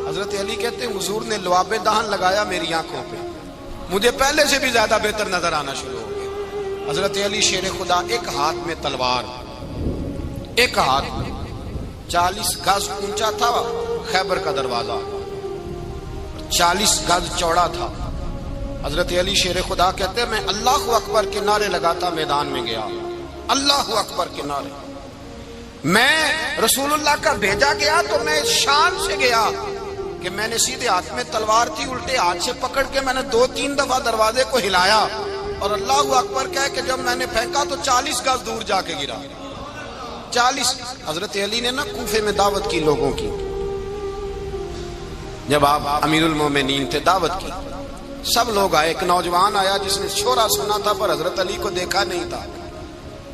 حضرت علی کہتے ہیں حضور نے لعاب دہن لگایا میری آنکھوں پہ، مجھے پہلے سے بھی زیادہ بہتر نظر آنا شروع ہو گیا۔ حضرت علی شیر خدا، ایک ہاتھ میں تلوار، ایک ہاتھ میں 40 گز اونچا تھا خیبر کا دروازہ، 40 گز چوڑا تھا۔ حضرت علی شیر خدا کہتے ہیں میں اللہ اکبر کے نعرے لگاتا میدان میں گیا، اللہ اکبر کے نعرے۔ میں رسول اللہ کا بھیجا گیا تو میں شان سے گیا کہ میں نے سیدھے ہاتھ میں تلوار تھی، الٹے ہاتھ سے پکڑ کے میں نے 2-3 دفعہ دروازے کو ہلایا اور اللہ اکبر کہہ کہ جب میں نے پھینکا تو 40 گز دور جا کے گرا۔ 40۔ حضرت علی نے نا کوفے میں دعوت کی لوگوں کی، جب آپ امیر المومنین تھے، دعوت کی، سب لوگ آئے۔ ایک نوجوان آیا جس نے شورا سنا تھا پر حضرت علی کو دیکھا نہیں تھا،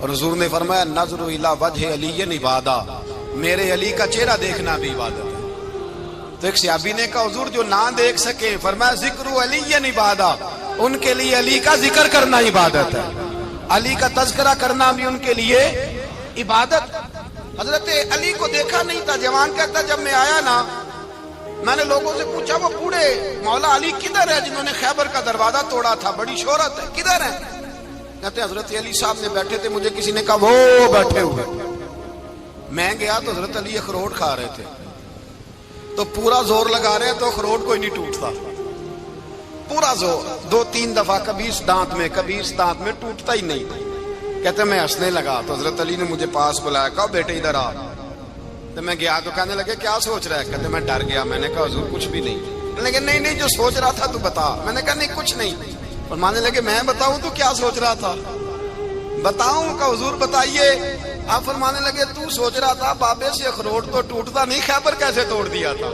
اور حضور نے فرمایا نظر الی وجہ علی عبادہ، میرے علی کا چہرہ دیکھنا بھی عبادت ہے۔ تو ایک صحابی نے کہا حضور جو نہ دیکھ سکے، فرمایا ذکر علی عبادہ، ان کے لیے علی کا ذکر کرنا عبادت ہے، علی کا تذکرہ کرنا بھی ان کے لیے عبادت۔ حضرت علی کو دیکھا نہیں تھا۔ جوان کہتا جب میں آیا نا، میں نے لوگوں سے پوچھا وہ بوڑھے مولا علی کدھر ہے جنہوں نے خیبر کا دروازہ توڑا تھا، بڑی شہرت ہے، کدھر ہے؟ کہتے حضرت علی صاحب نے بیٹھے تھے، مجھے کسی نے کہا وہ بیٹھے ہوئے۔ میں گیا تو حضرت علی اخروٹ کھا رہے تھے، تو پورا زور لگا رہے تو اخروٹ کوئی نہیں ٹوٹتا، پورا زور 2-3 دفعہ، کبھی اس دانت میں کبھی اس دانت میں، ٹوٹتا ہی نہیں۔ کہتے میں ہنسنے لگا تو حضرت علی نے مجھے پاس بلایا، کہا بیٹے ادھر آ۔ تو میں گیا تو کہنے لگے کیا سوچ رہا ہے؟ کہتے میں ڈر گیا۔ میں نے کہا حضور کچھ بھی نہیں۔ لیکن نہیں جو سوچ رہا تھا تو بتا۔ میں نے کہا نہیں کچھ نہیں۔ فرمانے لگے میں بتاؤں تو کیا سوچ رہا تھا؟ بتاؤں؟ کہ حضور بتائیے۔ آپ فرمانے لگے تو سوچ رہا تھا بابے سے اخروٹ تو ٹوٹتا نہیں، خیبر کیسے توڑ دیا تھا؟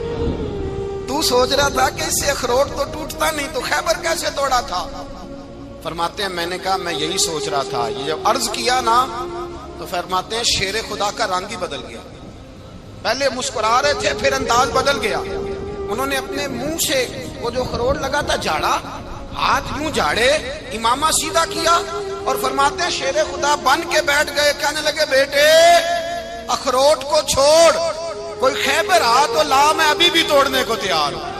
تو سوچ رہا تھا کہ اس سے اخروٹ تو ٹوٹتا نہیں تو خیبر کیسے توڑا تھا؟ فرماتے ہیں میں نے کہا میں یہی سوچ رہا تھا۔ یہ جب عرض کیا نا تو فرماتے ہیں شیر خدا کا رنگ ہی بدل گیا، پہلے مسکرا رہے تھے پھر انداز بدل گیا۔ انہوں نے اپنے منہ سے وہ جو خروٹ لگا تھا جھاڑا، ہاتھ یوں جھاڑے، امامہ سیدھا کیا اور فرماتے ہیں شیر خدا بن کے بیٹھ گئے۔ کہنے لگے بیٹے اخروٹ کو چھوڑ، کوئی خیبر آ تو لا، میں ابھی بھی توڑنے کو تیار ہوں۔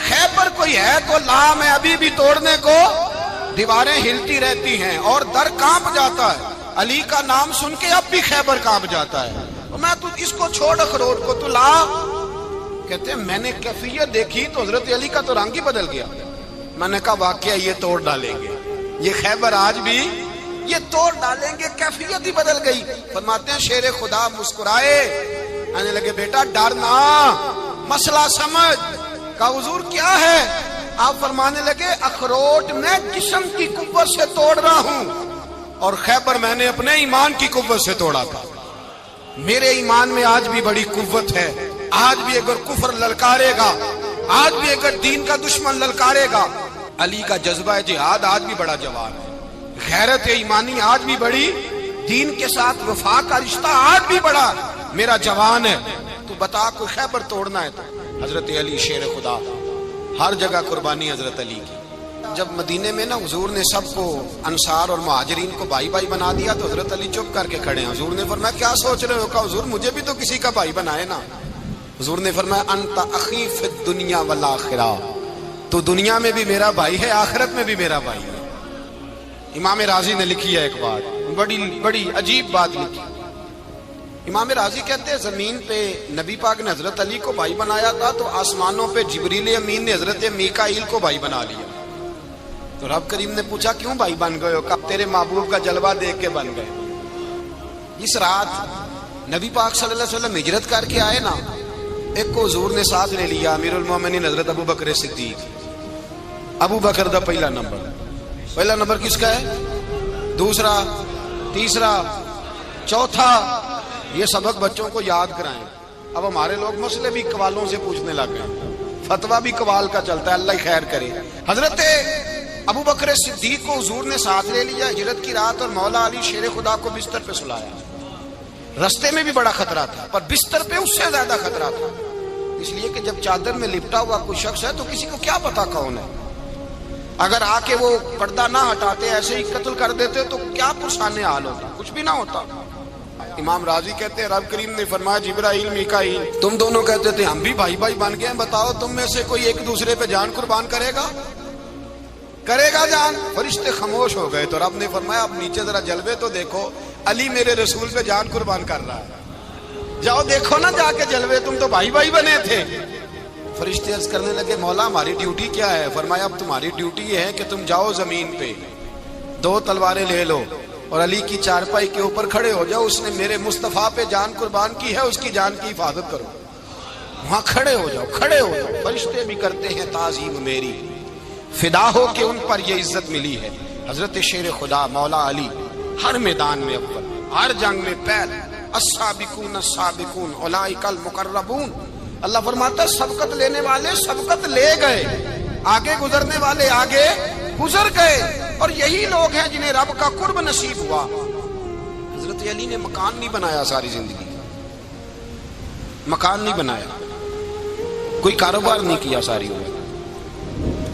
خیبر کوئی ہے تو لا، میں ابھی بھی توڑنے کو۔ دیواریں ہلتی رہتی ہیں اور در کانپ جاتا ہے، علی کا نام سن کے اب بھی خیبر کانپ جاتا ہے۔ میں تو اس کو چھوڑ اخروٹ کو تو لا۔ کہتے ہیں میں نے کیفیت دیکھی تو حضرت علی کا تو رنگ ہی بدل گیا۔ میں نے کہا واقعہ یہ توڑ ڈالیں گے، یہ خیبر آج بھی یہ توڑ ڈالیں گے، کیفیت ہی بدل گئی۔ فرماتے ہیں شیر خدا مسکرائے، کہنے لگے بیٹا ڈرنا، مسئلہ سمجھ۔ کہا حضور کیا ہے؟ آپ فرمانے لگے اخروٹ میں جسم کی قوت سے توڑ رہا ہوں اور خیبر میں نے اپنے ایمان کی قوت سے توڑا تھا۔ میرے ایمان میں آج بھی بڑی قوت ہے، آج بھی اگر کفر للکارے گا، آج بھی اگر دین کا دشمن للکارے گا، علی کا جذبہ جہاد آج بھی بڑا جوان ہے، غیرت ایمانی آج بھی بڑی، دین کے ساتھ وفا کا رشتہ آج بھی بڑا میرا جوان ہے۔ تو بتا کوئی خیبر توڑنا ہے تو حضرت علی شیر خدا، ہر جگہ قربانی حضرت علی کی۔ جب مدینے میں نا حضور نے سب کو انصار اور مہاجرین کو بھائی بھائی بنا دیا تو حضرت علی چپ کر کے کھڑے ہیں۔ حضور نے فرمایا کیا سوچ رہے ہو؟ کہا حضور مجھے بھی تو کسی کا بھائی بنائے نا۔ حضور نے فرمایا انت اخی فی الدنیا والآخرہ، تو دنیا میں بھی میرا بھائی ہے، آخرت میں بھی میرا بھائی ہے۔ امام راضی نے لکھی ہے ایک بات، بڑی عجیب بات لکھی۔ امام راضی کہتے ہیں زمین پہ نبی پاک نے حضرت علی کو بھائی بنایا تھا تو آسمانوں پہ جبریل امین نے حضرت میکائیل کو بھائی بنا لیا۔ تو رب کریم نے پوچھا کیوں بھائی بن گئے ہو؟ کہا تیرے محبوب کا جلوہ دیکھ کے بن گئے۔ اس رات نبی پاک صلی اللہ علیہ وسلم ہجرت کر کے آئے نا، ایک کو حضور نے ساتھ لے لیا، امیر المومنین حضرت ابو بکر صدیق۔ ابو بکر دا پہلا نمبر کس کا ہے؟ دوسرا، تیسرا، چوتھا، یہ سبق بچوں کو یاد کرائیں۔ اب ہمارے لوگ مسئلے بھی قوالوں سے پوچھنے لگ گئے، فتویٰ بھی قوال کا چلتا ہے، اللہ خیر کرے۔ حضرت ابو بکر صدیق کو حضور نے ساتھ لے لیا ہجرت کی رات، اور مولا علی شیر خدا کو بستر پہ سلایا۔ رستے میں بھی بڑا خطرہ تھا پر بستر پہ اس سے زیادہ خطرہ تھا، اس لیے کہ جب چادر میں لپٹا ہوا کوئی شخص ہے تو کسی کو کیا پتا کون ہے، اگر آ کے وہ پردہ نہ ہٹاتے ایسے ہی قتل کر دیتے تو کیا پرسانے حال ہوتا، کچھ بھی نہ ہوتا۔ امام راضی کہتے ہیں رب کریم نے فرمایا جبرائیل میکائیل تم دونوں کہتے تھے ہم بھی بھائی بھائی بن گئے ہیں، بتاؤ تم میں سے کوئی ایک دوسرے پہ جان قربان کرے گا؟ کرے گا جان؟ فرشتے خاموش ہو گئے تو رب نے فرمایا اب نیچے ذرا جلوے تو دیکھو، علی میرے رسول پہ جان قربان کر رہا ہے، جاؤ دیکھو نا جا کے جلوے، تم تو بھائی بھائی بنے تھے۔ فرشتے عرض کرنے لگے مولا ہماری ڈیوٹی کیا ہے؟ فرمایا اب تمہاری ڈیوٹی یہ ہے کہ تم جاؤ زمین پہ 2 تلواریں لے لو اور علی کی چارپائی کے اوپر کھڑے ہو جاؤ، اس نے میرے مصطفیٰ پہ جان قربان کی ہے، اس کی جان کی حفاظت کرو۔ وہاں کھڑے ہو جاؤ، کھڑے ہو جاؤ۔ فرشتے بھی کرتے ہیں تعظیم میری، فدا ہو کہ ان پر یہ عزت ملی ہے۔ حضرت شیر خدا مولا علی ہر میدان میں اول، ہر جنگ میں پہل، السابقون السابقون اولئک المقربون۔ اللہ فرماتا ہے سبقت لینے والے سبقت لے گئے، آگے گزرنے والے آگے گزر گئے، اور یہی لوگ ہیں جنہیں رب کا قرب نصیب ہوا۔ حضرت علی نے مکان نہیں بنایا ساری زندگی، مکان نہیں بنایا، کوئی کاروبار نہیں کیا ساری عمر۔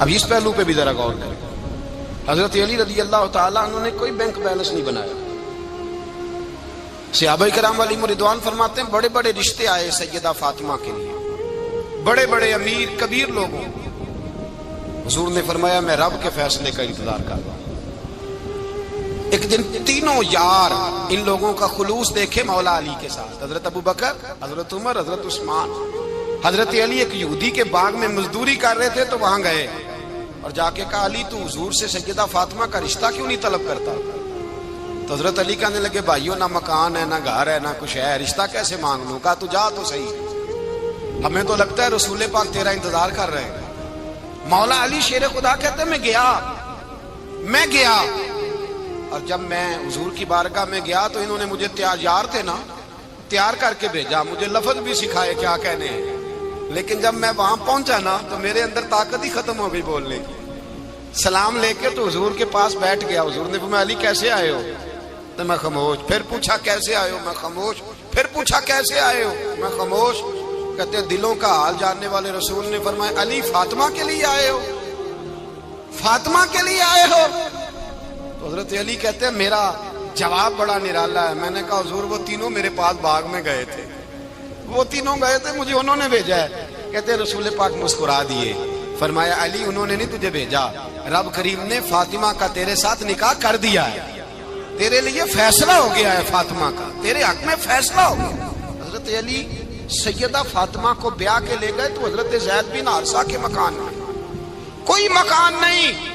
اب اس پہلو پہ بھی ذرا غور کریں، حضرت علی رضی اللہ تعالیٰ عنہ نے کوئی بینک بیلنس نہیں بنایا۔ صحابہ کرام علیہم رضوان فرماتے ہیں بڑے بڑے رشتے آئے سیدہ فاطمہ کے لیے، بڑے بڑے امیر کبیر لوگوں، حضور نے فرمایا میں رب کے فیصلے کا انتظار کر رہا ہوں۔ ایک دن تینوں یار ان لوگوں کا خلوص دیکھے مولا علی کے ساتھ، حضرت ابو بکر، حضرت عمر، حضرت عثمان۔ حضرت علی ایک یہودی کے باغ میں مزدوری کر رہے تھے تو وہاں گئے اور جا کے کہا علی تو حضور سے سیدہ فاطمہ کا رشتہ کیوں نہیں طلب کرتا؟ تو حضرت علی کہنے لگے بھائیو نہ مکان ہے نہ گھر ہے نہ کچھ ہے، رشتہ کیسے مانگ لوں؟ کہا تو جا تو صحیح، ہمیں تو لگتا ہے رسول پاک تیرا انتظار کر رہے ہیں۔ مولا علی شیر خدا کہتے ہیں میں گیا اور جب میں حضور کی بارگاہ میں گیا تو انہوں نے مجھے یار تھے نا، تیار کر کے بھیجا، مجھے لفظ بھی سکھائے کیا کہنے ہیں، لیکن جب میں وہاں پہنچا نا تو میرے اندر طاقت ہی ختم ہو گئی بولنے کی۔ سلام لے کے تو حضور کے پاس بیٹھ گیا، حضور نے فرمایا علی کیسے آئے ہو؟ تو میں خاموش، پھر پوچھا کیسے آئے ہو؟ میں خاموش، پھر پوچھا کیسے آئے ہو؟ میں خاموش۔ کہتے ہیں دلوں کا حال جاننے والے رسول نے فرمایا علی فاطمہ کے لیے آئے ہو؟ فاطمہ کے لیے آئے ہو؟ تو حضرت علی کہتے ہیں میرا جواب بڑا نرالا ہے۔ میں نے کہا حضور وہ تینوں میرے پاس باغ میں گئے تھے، وہ تینوں گئے تھے، مجھے انہوں نے بھیجا ہے۔ کہتے ہیں رسول پاک مسکرا دیے، فرمایا علی انہوں نے نہیں تجھے بھیجا، رب کریم نے فاطمہ کا تیرے ساتھ نکاح کر دیا ہے، تیرے لیے فیصلہ ہو گیا ہے، فاطمہ کا تیرے حق میں فیصلہ ہو گیا۔ حضرت علی سیدہ فاطمہ کو بیاہ کے لے گئے تو حضرت زید بن حارثہ کے مکان میں کوئی مکان نہیں۔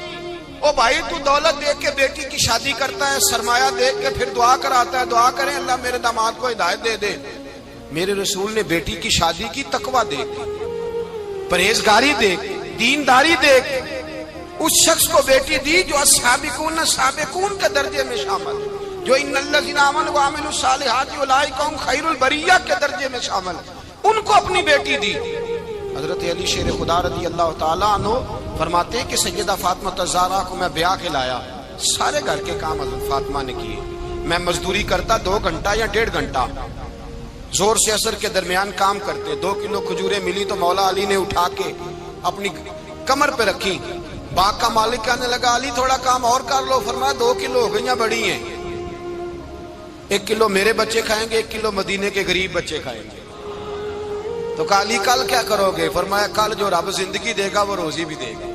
او بھائی تو دولت دیکھ کے بیٹی کی شادی کرتا ہے، سرمایہ دیکھ کے پھر دعا کراتا ہے، دعا کریں اللہ میرے داماد کو ہدایت دے دے۔ میرے رسول نے بیٹی کی شادی کی تقوی دیکھ، پرہیزگاری دیکھ، دینداری دیکھ، اس شخص کو بیٹی دی جو السابقون السابقون کے درجے میں شامل، جو ان الذین آمنوا وعملوا الصالحات اولئک هم خیر البریہ کے درجے میں شامل، ان کو اپنی بیٹی دی۔ حضرت علی شیر خدا رضی اللہ تعالیٰ عنہ فرماتے ہیں کہ سیدہ فاطمہ الزہرا کو میں بیاہ کے لایا، سارے گھر کے کام حضرت فاطمہ نے کیے، میں مزدوری کرتا 2 گھنٹہ یا 1.5 گھنٹہ، زور سے اثر کے درمیان کام کرتے، 2 کلو کھجوریں ملی تو مولا علی نے اٹھا کے اپنی کمر پہ رکھی۔ باغ کا مالک کہنے لگا علی تھوڑا کام اور کر لو، فرمایا 2 کلو ہو گئیں بڑی ہیں، 1 کلو میرے بچے کھائیں گے، 1 کلو مدینے کے غریب بچے کھائیں گے۔ تو کہا علی کل کیا کرو گے؟ فرمایا کل جو رب زندگی دے گا وہ روزی بھی دے گا۔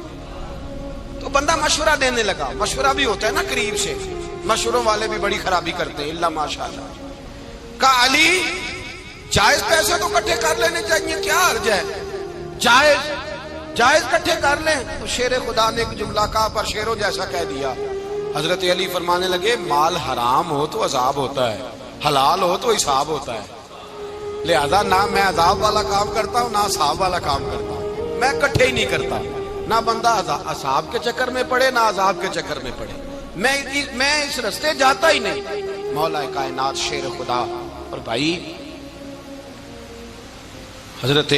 تو بندہ مشورہ دینے لگا، مشورہ بھی ہوتا ہے نا قریب سے، مشوروں والے بھی بڑی خرابی کرتے ہیں اللہ ماشاءاللہ۔ کہا علی جائز پیسے تو کٹھے کر لینے چاہیے، کیا حرج ہے، جائز کٹھے کر لیں۔ تو شیر خدا نے ایک جملہ کہا پر شیروں جیسا کہہ دیا۔ حضرت علی فرمانے لگے مال حرام ہو تو عذاب ہوتا ہے، حلال ہو تو حساب ہوتا ہے، لہذا نہ میں عذاب والا کام کرتا ہوں نہ حساب والا کام کرتا ہوں، میں کٹھے ہی نہیں کرتا، نہ بندہ حساب کے چکر میں پڑے نہ عذاب کے چکر میں پڑے، میں اس رستے جاتا ہی نہیں۔ مولا کائنات شیر خدا۔ اور بھائی حضرت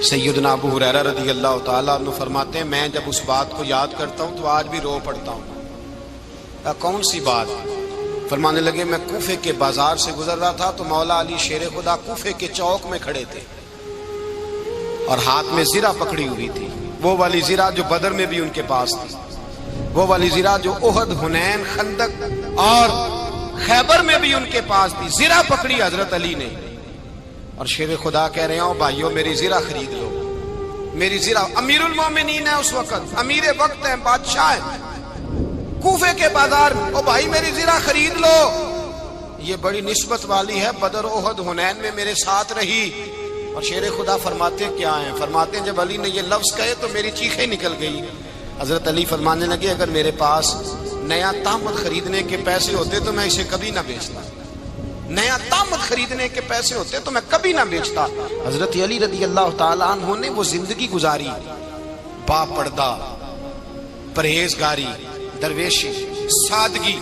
سیدنا ابو ہریرہ رضی اللہ تعالیٰ عنہ فرماتے ہیں میں جب اس بات کو یاد کرتا ہوں تو آج بھی رو پڑتا ہوں۔ کون سی بات؟ فرمانے لگے میں کوفے کے بازار سے گزر رہا تھا تو مولا علی شیر خدا کوفے کے چوک میں کھڑے تھے اور ہاتھ میں زرہ پکڑی ہوئی تھی، وہ والی زرہ جو بدر میں بھی ان کے پاس تھی، وہ والی زرہ جو احد، حنین، خندق اور خیبر میں بھی ان کے پاس تھی۔ زرہ پکڑی حضرت علی نے اور شیر خدا کہہ رہے ہوں بھائیو میری زرہ خرید لو، میری زرا امیر المومنین ہے اس وقت، امیر وقت ہیں، بادشاہ ہیں کوفے کے بازار میں، او بھائی میری زرا خرید لو، یہ بڑی نسبت والی ہے، بدر احد حنین میں میرے ساتھ رہی۔ اور شیر خدا فرماتے کیا ہیں؟ فرماتے ہیں جب علی نے یہ لفظ کہے تو میری چیخیں نکل گئی۔ حضرت علی فرمانے لگے اگر میرے پاس نیا تامت خریدنے کے پیسے ہوتے تو میں اسے کبھی نہ بیچتا، نیا تامت خریدنے کے پیسے ہوتے تو میں کبھی نہ بیچتا۔ حضرت علی رضی اللہ تعالیٰ عنہ نے وہ زندگی گزاری، با پردہ، پرہیزگاری، درویشی، سادگی،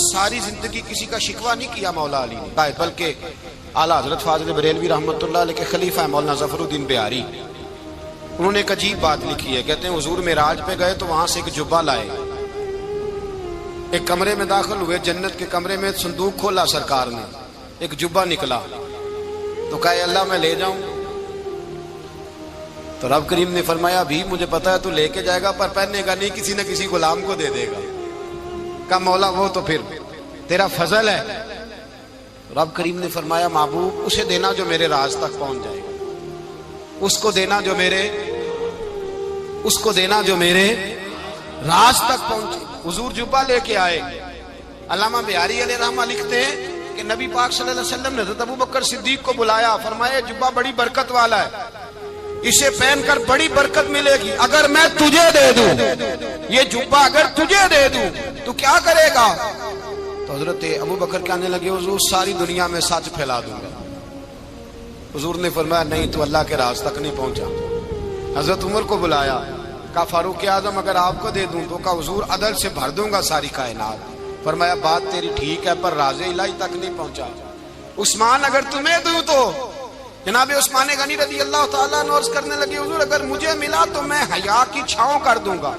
ساری زندگی کسی کا شکوہ نہیں کیا مولا علی نے، بلکہ اعلیٰ حضرت فاضل بریلوی رحمۃ اللہ علیہ کے خلیفہ مولانا ظفر الدین بہاری، انہوں نے ایک عجیب بات لکھی ہے۔ کہتے ہیں حضور معراج پہ گئے تو وہاں سے ایک جبہ لائے، ایک کمرے میں داخل ہوئے، جنت کے کمرے میں صندوق کھولا سرکار نے، ایک جبہ نکلا تو کہا اللہ میں لے جاؤں؟ تو رب کریم نے فرمایا بھی مجھے پتا ہے تو لے کے جائے گا پر پہننے گا نہیں، کسی نہ کسی غلام کو دے دے گا۔ کہا مولا وہ تو پھر تیرا فضل ہے۔ رب کریم نے فرمایا محبوب اسے دینا جو میرے راز تک پہنچ جائے گا، اس کو دینا جو میرے راز تک پہنچے۔ حضور جبہ لے کے آئے۔ علامہ بہاری علیہ رحمہ لکھتے ہیں کہ نبی پاک صلی اللہ علیہ وسلم نے حضرت ابوبکر صدیق کو بلایا، فرمایا جبہ بڑی برکت والا ہے، اسے پہن کر بڑی برکت ملے گی، اگر میں تجھے دے دوں یہ جبہ، اگر تجھے دے دوں تو کیا کرے گا؟ تو حضرت ابوبکر کہنے لگے حضور ساری دنیا میں سچ پھیلا دوں گا۔ حضور نے فرمایا نہیں تو اللہ کے راز تک نہیں پہنچا۔ حضرت عمر کو بلایا، کہا فاروق اعظم اگر آپ کو دے دوں تو کہا حضور عدل سے بھر دوں گا ساری کائنات۔ فرمایا بات تیری ٹھیک ہے پر راز الہی تک نہیں پہنچا۔ عثمان اگر تمہیں دوں تو جناب عثمان غنی رضی اللہ تعالیٰ عنہ عرض کرنے لگے حضور اگر مجھے ملا تو میں حیا کی چھاؤں کر دوں گا،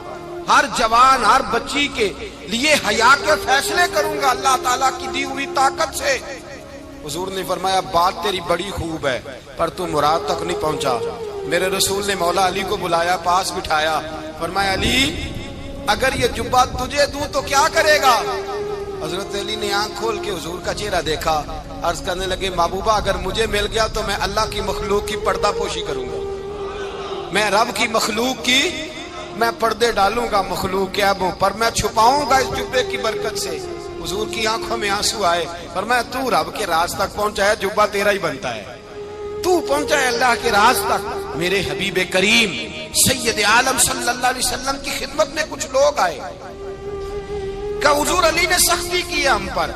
ہر جوان ہر بچی کے لیے حیا کے فیصلے کروں گا اللہ تعالیٰ کی دی ہوئی طاقت سے۔ حضور نے فرمایا بات تیری بڑی خوب ہے پر تو مراد تک نہیں پہنچا۔ میرے رسول نے مولا علی کو بلایا، پاس بٹھایا، فرمایا علی اگر یہ جبہ تجھے دوں تو کیا کرے گا؟ حضرت علی نے آنکھ کھول کے حضور کا چہرہ دیکھا، عرض کرنے لگے محبوبہ اگر مجھے مل گیا تو میں اللہ کی مخلوق کی پردہ پوشی کروں گا، میں رب کی مخلوق کی میں پردے ڈالوں گا مخلوق کے عیبوں پر، میں چھپاؤں گا اس جبے کی برکت سے۔ حضور کی آنکھوں میں آنسو آئے، فرمایا تو رب کے راز تک پہنچا ہے، جبہ تیرا ہی بنتا ہے، تو پہنچا ہے اللہ کے راز تک۔ میرے حبیب کریم سید عالم صلی اللہ علیہ وسلم کی خدمت میں کچھ لوگ آئے کہ حضور علی نے سختی کی ہے ہم پر،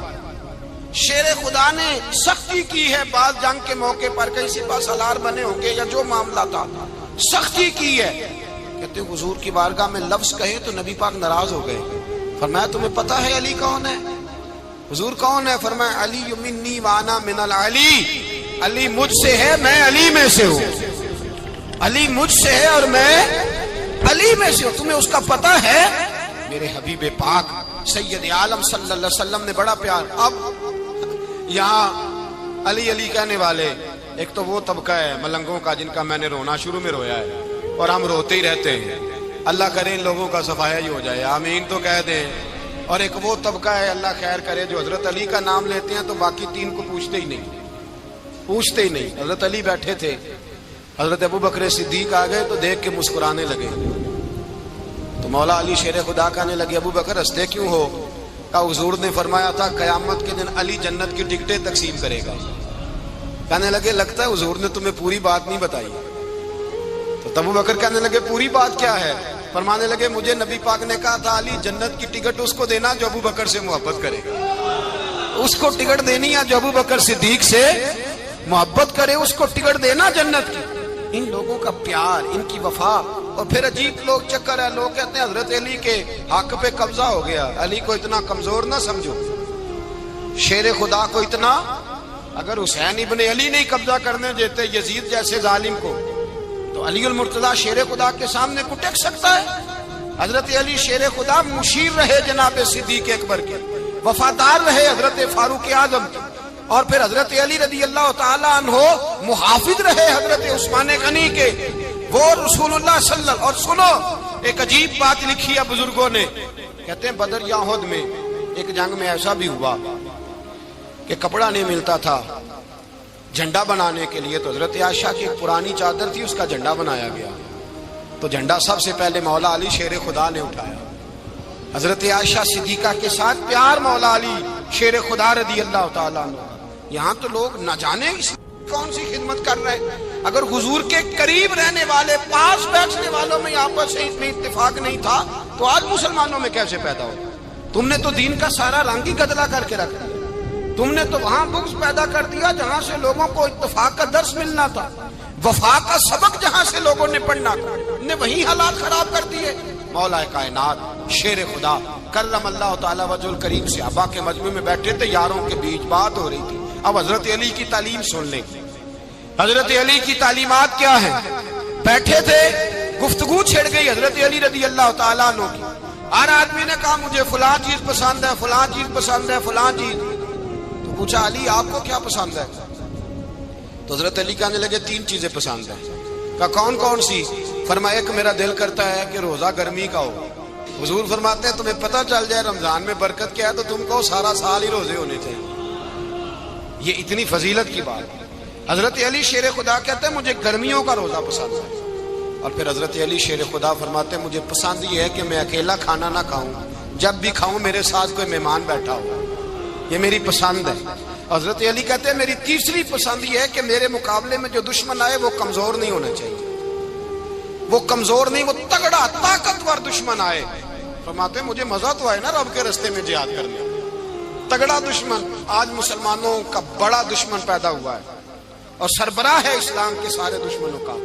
شیر خدا نے سختی کی ہے، بعض جنگ کے موقع پر کہیں سپاہ سالار بنے ہوں گے یا جو معاملہ تھا سختی کی ہے۔ کہتے ہیں حضور کی بارگاہ میں لفظ کہے تو نبی پاک ناراض ہو گئے۔ فرمایا تمہیں پتا ہے علی کون ہے؟ حضور کون ہے؟ فرمایا علی منی وانا من العلی، علی مجھ سے ہے میں علی میں سے ہوں، علی مجھ سے ہے اور میں علی میں سے ہوں، تمہیں اس کا پتہ ہے؟ میرے حبیب پاک سید عالم صلی اللہ علیہ وسلم نے بڑا پیار۔ اب یہاں علی علی کہنے والے ایک تو وہ طبقہ ہے ملنگوں کا جن کا میں نے رونا شروع میں رویا ہے اور ہم روتے ہی رہتے ہیں، اللہ کرے ان لوگوں کا صفایا ہی ہو جائے، آمین تو کہہ دیں۔ اور ایک وہ طبقہ ہے اللہ خیر کرے جو حضرت علی کا نام لیتے ہیں تو باقی تین کو پوچھتے ہی نہیں۔ حضرت علی بیٹھے تھے، حضرت ابوبکر صدیق آ گئے تو دیکھ کے مسکرانے لگے، تو مولا علی شیر خدا کہنے لگے ابوبکر ہنستے کیوں ہو؟ کہا حضور نے فرمایا تھا قیامت کے دن علی جنت کی ٹکٹیں تقسیم کرے گا۔ کہنے لگے لگتا ہے حضور نے تمہیں پوری بات نہیں بتائی۔ تو ابوبکر کہنے لگے پوری بات کیا ہے؟ فرمانے لگے مجھے نبی پاک نے کہا تھا علی جنت کی ٹکٹ اس کو دینا جو ابوبکر سے محبت کرے گا، اس کو ٹکٹ دینی ہے جو ابوبکر صدیق سے محبت کرے، اس کو ٹکٹ دینا جنت کی۔ ان لوگوں کا پیار، ان کی وفا۔ اور پھر عجیب لوگ چکر ہے، لوگ کہتے ہیں حضرت علی کے حق پہ قبضہ ہو گیا، علی کو اتنا کمزور نہ سمجھو، شیر خدا کو اتنا، اگر حسین ابن علی نہیں قبضہ کرنے دیتے یزید جیسے ظالم کو تو علی المرتضیٰ شیر خدا کے سامنے کو ٹک سکتا ہے؟ حضرت علی شیر خدا مشیر رہے جناب صدیق اکبر کے، وفادار رہے حضرت فاروق اعظم کے، اور پھر حضرت علی رضی اللہ تعالیٰ عنہ محافظ رہے حضرت عثمان غنی کے، وہ رسول اللہ صلی اللہ علیہ وسلم۔ اور سنو ایک عجیب بات لکھی ہے بزرگوں نے، کہتے ہیں بدر یا احد میں ایک جنگ میں ایسا بھی ہوا کہ کپڑا نہیں ملتا تھا جھنڈا بنانے کے لیے، تو حضرت عائشہ کی ایک پرانی چادر تھی، اس کا جھنڈا بنایا گیا۔ تو جھنڈا سب سے پہلے مولا علی شیر خدا نے اٹھایا. حضرت عائشہ صدیقہ کے ساتھ پیار مولا علی شیر خدا رضی اللہ تعالیٰ عنہ. یہاں تو لوگ نہ جانے کون سی خدمت کر رہے ہیں. اگر حضور کے قریب رہنے والے پاس بیٹھنے والوں میں آپس میں اتفاق نہیں تھا تو آج مسلمانوں میں کیسے پیدا ہو؟ تم نے تو دین کا سارا رنگ ہی گدلا کر کے رکھ دیا. تم نے تو وہاں بغض پیدا کر دیا جہاں سے لوگوں کو اتفاق کا درس ملنا تھا, وفا کا سبق جہاں سے لوگوں نے پڑھنا تھا, نے وہی حالات خراب کر دیے. مولا کائنات شیر خدا کرم اللہ تعالیٰ وجہ الکریم صحابہ کے مجمع میں بیٹھے تھے, یاروں کے بیچ بات ہو رہی تھی. اب حضرت علی کی تعلیم سن لیں. حضرت علی کی تعلیمات کیا ہیں؟ بیٹھے تھے, گفتگو چھڑ گئی حضرت علی رضی اللہ تعالیٰ عنہ کی. ہر آدمی نے کہا مجھے فلاں چیز پسند ہے, فلاں چیز پسند ہے, فلاں چیز. تو پوچھا علی آپ کو کیا پسند ہے؟ تو حضرت علی کہنے لگے 3 چیزیں پسند ہیں. کہا کون کون سی؟ فرمایا ایک میرا دل کرتا ہے کہ روزہ گرمی کا ہو. حضور فرماتے ہیں تمہیں پتہ چل جائے رمضان میں برکت کیا ہے تو تم کو سارا سال ہی روزے ہونے چاہیے. یہ اتنی فضیلت کی بات. حضرت علی شیر خدا کہتے ہیں مجھے گرمیوں کا روزہ پسند ہے. اور پھر حضرت علی شیر خدا فرماتے ہیں مجھے پسند یہ ہے کہ میں اکیلا کھانا نہ کھاؤں, جب بھی کھاؤں میرے ساتھ کوئی مہمان بیٹھا ہو. یہ میری پسند ہے. حضرت علی کہتے ہیں میری تیسری پسند یہ ہے کہ میرے مقابلے میں جو دشمن آئے وہ کمزور نہیں ہونا چاہیے. وہ کمزور نہیں, وہ تگڑا طاقتور دشمن آئے. فرماتے ہیں مجھے مزہ تو آئے نا رب کے رستے میں جہاد کرنے. تگڑا دشمن, آج مسلمانوں کا بڑا دشمن پیدا ہوا ہے اور سربراہ ہے اسلام کے سارے دشمنوں کا,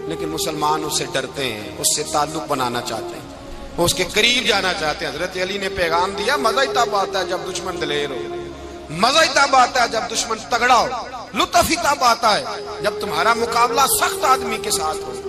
لیکن مسلمان اس سے ڈرتے ہیں, اس سے تعلق بنانا چاہتے ہیں, وہ اس کے قریب جانا چاہتے ہیں. حضرت علی نے پیغام دیا مزہ ہی تب آتا ہے جب دشمن دلیر ہو, مزہ ہی تب آتا ہے جب دشمن تگڑا ہو, لطف ہی تب آتا ہے جب تمہارا مقابلہ سخت آدمی کے ساتھ ہو.